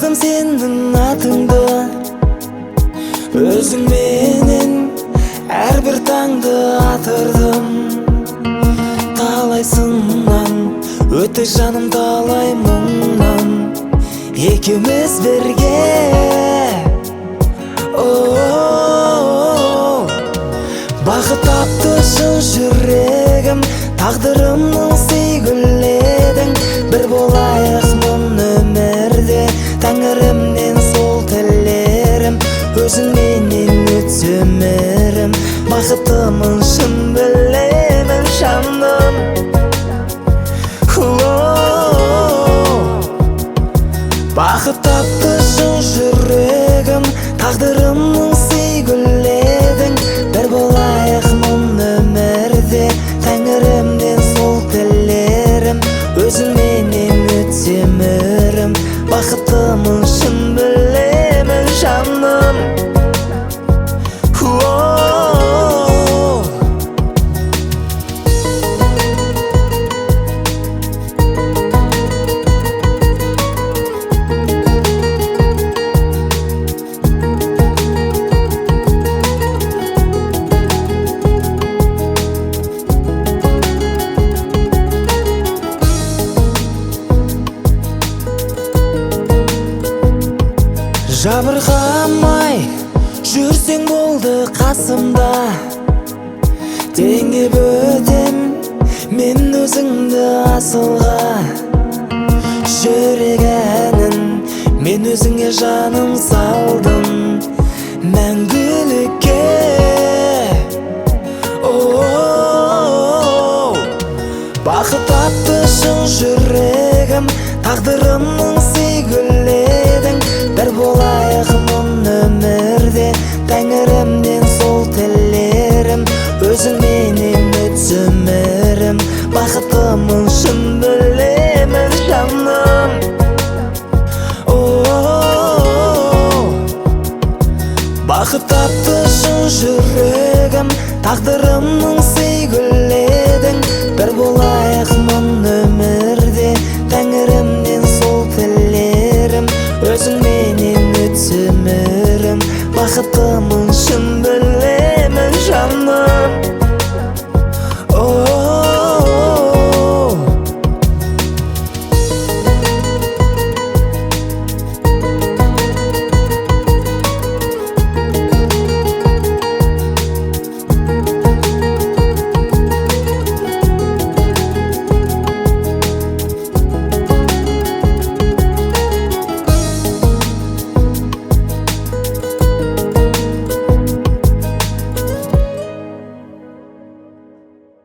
Жаздым сенің атыңды өзің менен, әрбір таңды атырдым. Талай сыннан өтті жаным, талай мұңнан екеуміз бірге. Бақыт тапты шын жүрегім, тағдырымның сүйгіледің. Бір болайық мұн өмірде, тәңірімнен сол тілерім. Өзіңменен өтсе өмірім, бақыттымын шын білемін жаным. Бақыт тапты шын жүрегім, тағдырымның сүйгіледің. Бір болайық мұн өмірде, тәңірімнен сол тілерім. Өзіңменен өтсе өмірім, бақыттымын шын білемін жаным. Жабырқамай жүрсең болды қасымда, теңеп өтем мен өзіңді асылға. Жүрек әнін мен өзіңе жаным салдым, мәңгілікке. Бақыт тапты шын жүрегім, тағдырымның сүйгіледің. Бір болайық мұн өмірде, тәңірімнен сол тілерім. Өзіңменен өтсе өмірім, бақыттымын шын білемін жаным. Бақыт тапты шын жүрегім, тағдырымның сүйгіледің. Бір болайық мұн өмірде, тәңірімнен сол тілерім. Өзіңменен өтсе өмірім, бақыттымын шын білемін жаным.